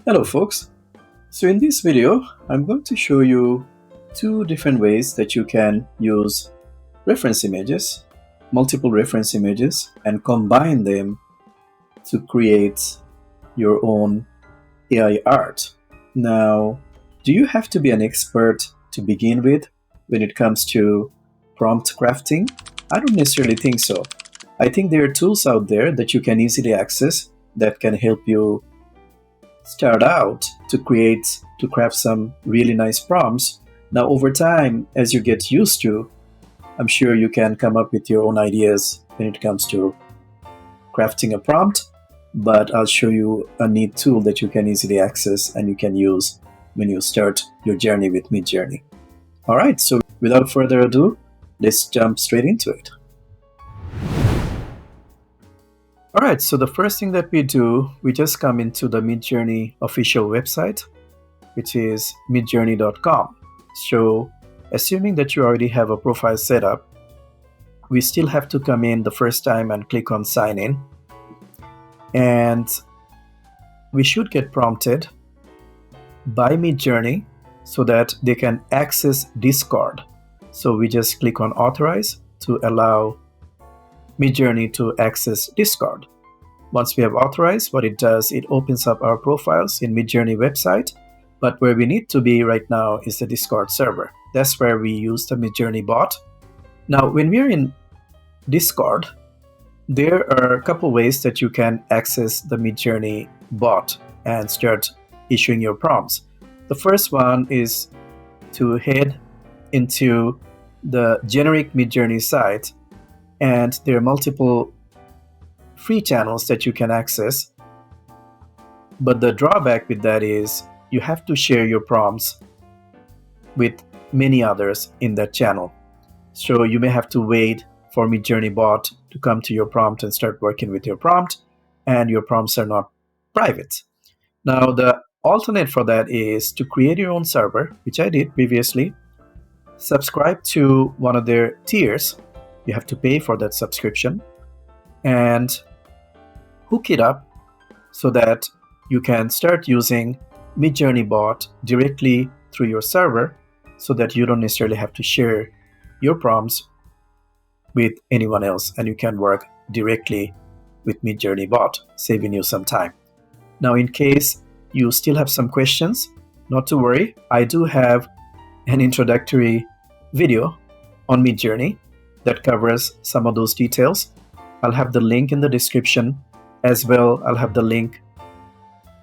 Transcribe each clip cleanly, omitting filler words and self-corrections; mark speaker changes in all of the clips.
Speaker 1: Hello folks. So in this video, I'm going to show you two different ways that you can use reference images, multiple reference images, and combine them to create your own AI art. Now, do you have to be an expert to begin with when it comes to prompt crafting? I don't necessarily think so. I think there are tools out there that you can easily access that can help you start out to craft some really nice prompts. Now over time, as you get used to, I'm sure you can come up with your own ideas when it comes to crafting a prompt, but I'll show you a neat tool that you can easily access and you can use when you start your journey with Midjourney. All right, so without further ado, let's jump straight into it. All right, so the first thing that we do, we just come into the Midjourney official website, which is midjourney.com. So assuming that you already have a profile set up, we still have to come in the first time and click on sign in. And we should get prompted by Midjourney so that they can access Discord. So we just click on authorize to allow Midjourney to access Discord. Once we have authorized, what it does, it opens up our profiles in Midjourney website, but where we need to be right now is the Discord server. That's where we use the Midjourney bot. Now, when we're in Discord, there are a couple ways that you can access the Midjourney bot and start issuing your prompts. The first one is to head into the generic Midjourney site, and there are multiple free channels that you can access. But the drawback with that is you have to share your prompts with many others in that channel. So you may have to wait for Midjourney bot to come to your prompt and start working with your prompt, and your prompts are not private. Now, the alternate for that is to create your own server, which I did previously. Subscribe to one of their tiers. You have to pay for that subscription and hook it up so that you can start using Midjourney bot directly through your server so that you don't necessarily have to share your prompts with anyone else, and you can work directly with Midjourney bot, saving you some time. Now, in case you still have some questions, not to worry, I do have an introductory video on Midjourney that covers some of those details. I'll have the link in the description as well. I'll have the link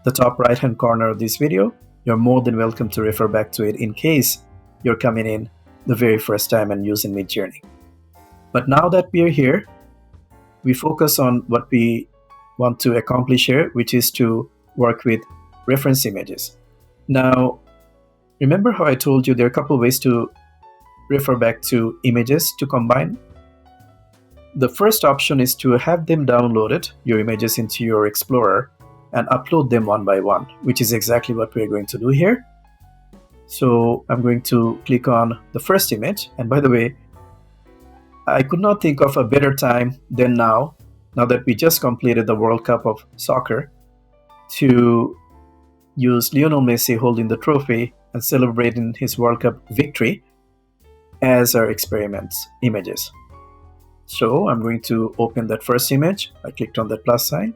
Speaker 1: the top right hand corner of this video. You're more than welcome to refer back to it in case you're coming in the very first time and using Midjourney. But now that we're here, we focus on what we want to accomplish here, which is to work with reference images. Now, remember how I told you there are a couple ways to refer back to images to combine? The first option is to have them downloaded, your images, into your Explorer and upload them one by one, which is exactly what we're going to do here. So I'm going to click on the first image. And by the way, I could not think of a better time than now that we just completed the World Cup of Soccer, to use Lionel Messi holding the trophy and celebrating his World Cup victory as our experiment images. So I'm going to open that first image. I clicked on that plus sign.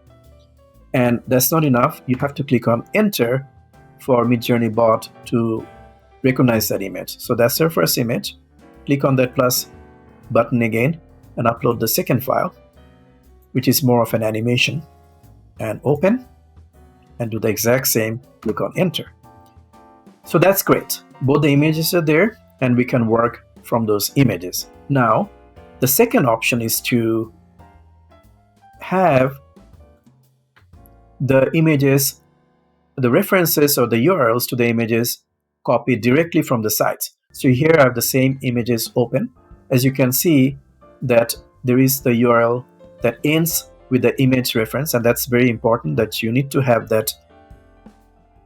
Speaker 1: And that's not enough. You have to click on enter for Midjourney bot to recognize that image. So that's our first image. Click on that plus button again and upload the second file, which is more of an animation, and open and do the exact same. Click on enter. So that's great. Both the images are there and we can work from those images. Now, the second option is to have the images, the references or the URLs to the images copied directly from the sites. So here I have the same images open. As you can see that there is the URL that ends with the image reference, and that's very important that you need to have that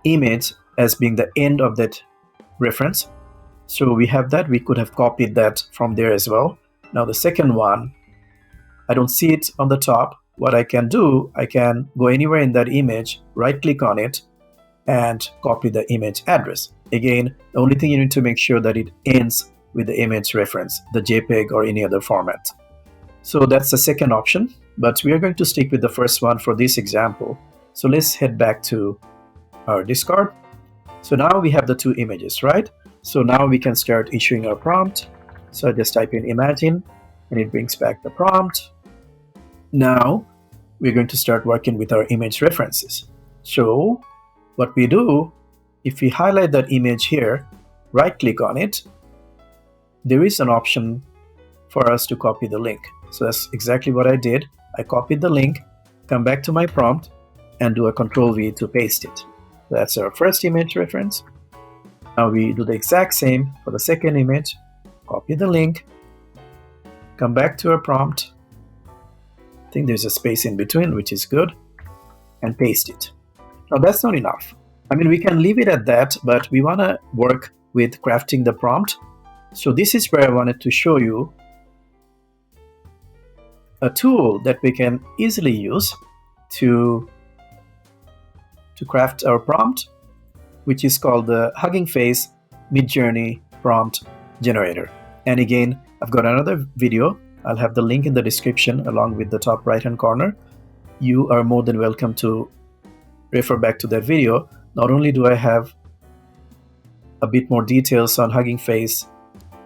Speaker 1: image as being the end of that reference. So we have that. We could have copied that from there as well. Now the second one, I don't see it on the top. What I can do, I can go anywhere in that image, right click on it, and copy the image address. Again, the only thing you need to make sure that it ends with the image reference, the JPEG or any other format. So that's the second option, but we are going to stick with the first one for this example. So let's head back to our Discord. So now we have the two images, right? So now we can start issuing our prompt. So I just type in imagine and it brings back the prompt. Now we're going to start working with our image references. So what we do, if we highlight that image here, right click on it, there is an option for us to copy the link. So that's exactly what I did. I copied the link, come back to my prompt and do a Ctrl+V to paste it. That's our first image reference. Now we do the exact same for the second image, copy the link, come back to our prompt. I think there's a space in between, which is good, and paste it. Now that's not enough. I mean, we can leave it at that, but we want to work with crafting the prompt. So this is where I wanted to show you a tool that we can easily use to craft our prompt, which is called the Hugging Face Midjourney Prompt Generator. And again, I've got another video. I'll have the link in the description along with the top right hand corner. You are more than welcome to refer back to that video. Not only do I have a bit more details on Hugging Face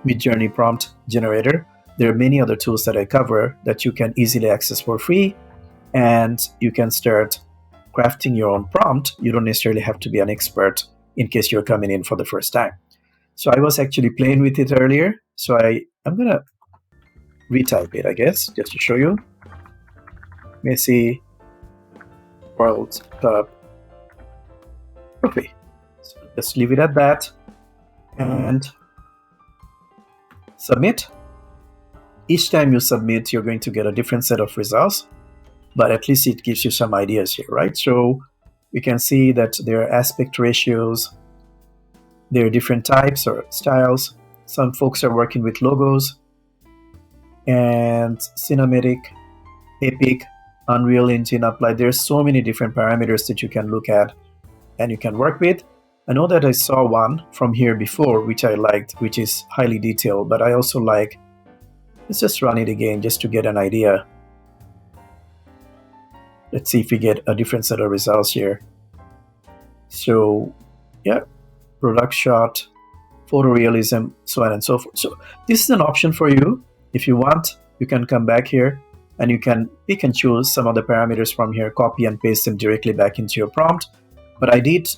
Speaker 1: Midjourney Prompt Generator, there are many other tools that I cover that you can easily access for free, and you can start crafting your own prompt. You don't necessarily have to be an expert in case you're coming in for the first time. So I was actually playing with it earlier, so I'm gonna retype it, I guess, just to show you. Messi World Cup trophy. So just leave it at that and submit. Each time you submit, you're going to get a different set of results, but at least it gives you some ideas here, right? So we can see that there are aspect ratios, there are different types or styles. Some folks are working with logos and cinematic, epic, Unreal Engine applied. There's so many different parameters that you can look at and you can work with. I know that I saw one from here before, which I liked, which is highly detailed, but I also like, let's just run it again just to get an idea. Let's see if we get a different set of results here. So yeah, product shot, photorealism, so on and so forth. So this is an option for you. If you want, you can come back here and you can pick and choose some of the parameters from here, copy and paste them directly back into your prompt. But I did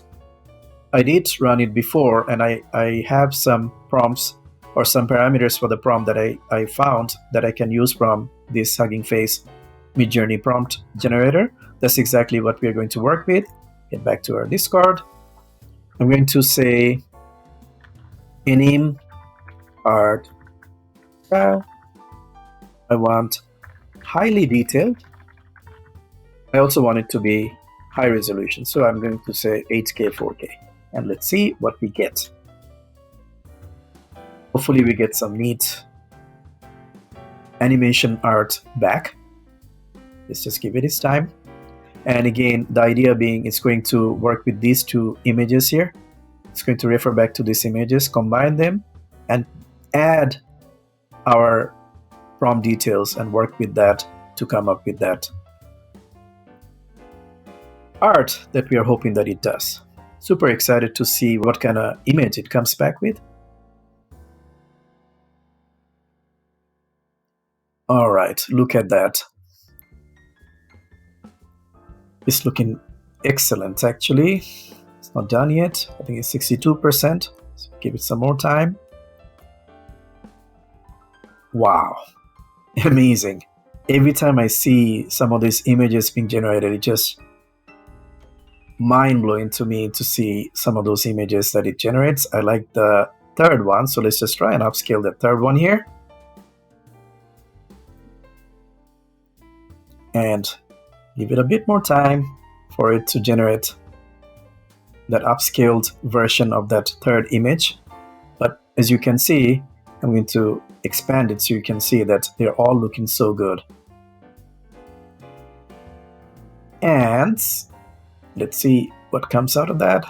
Speaker 1: run it before, and I have some prompts or some parameters for the prompt that I found that I can use from this Hugging Face Midjourney Prompt Generator. That's exactly what we're going to work with. Get back to our Discord. I'm going to say anime art style. I want highly detailed. I also want it to be high resolution. So I'm going to say 8K, 4K. And let's see what we get. Hopefully we get some neat animation art back. Let's just give it its time. And again, the idea being it's going to work with these two images here. It's going to refer back to these images, combine them, and add our prompt details and work with that to come up with that art that we are hoping that it does. Super excited to see what kind of image it comes back with. All right, look at that. It's looking excellent, actually. It's not done yet. I think it's 62%. So give it some more time. Wow, amazing. Every time I see some of these images being generated, it just mind-blowing to me to see some of those images that it generates. I like the third one, so let's just try and upscale the third one here. And give it a bit more time for it to generate that upscaled version of that third image. But as you can see, I'm going to expand it so you can see that they're all looking so good. And let's see what comes out of that.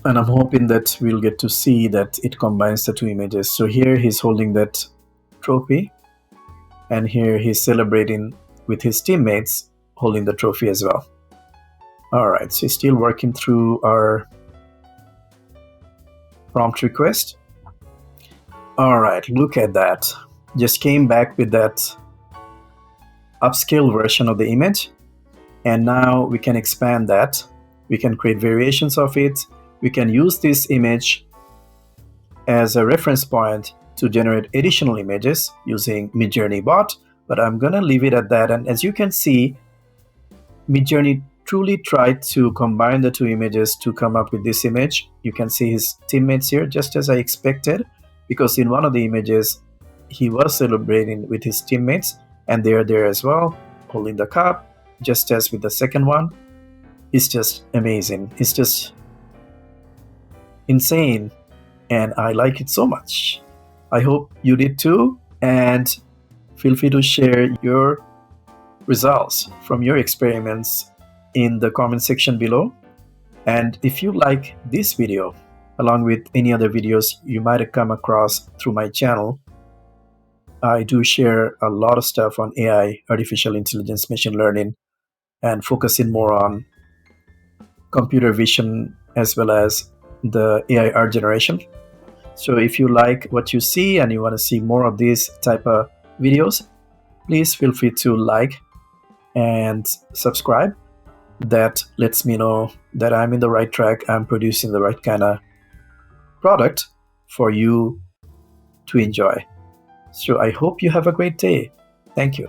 Speaker 1: And I'm hoping that we'll get to see that it combines the two images. So here he's holding that trophy, and here he's celebrating with his teammates holding the trophy as well. All right, so still working through our prompt request. All right, look at that. Just came back with that upscale version of the image. And now we can expand that. We can create variations of it. We can use this image as a reference point to generate additional images using Midjourney bot, but I'm gonna leave it at that. And as you can see, Midjourney truly tried to combine the two images to come up with this image. You can see his teammates here, just as I expected, because in one of the images, he was celebrating with his teammates, and they're there as well, holding the cup, just as with the second one. It's just amazing. It's just insane, and I like it so much. I hope you did too, and feel free to share your results from your experiments in the comment section below. And if you like this video, along with any other videos you might have come across through my channel, I do share a lot of stuff on AI, artificial intelligence, machine learning, and focusing more on computer vision as well as the AI art generation. So if you like what you see and you want to see more of these type of videos, please feel free to like and subscribe. That lets me know that I'm in the right track, I'm producing the right kind of product for you to enjoy. So I hope you have a great day. Thank you.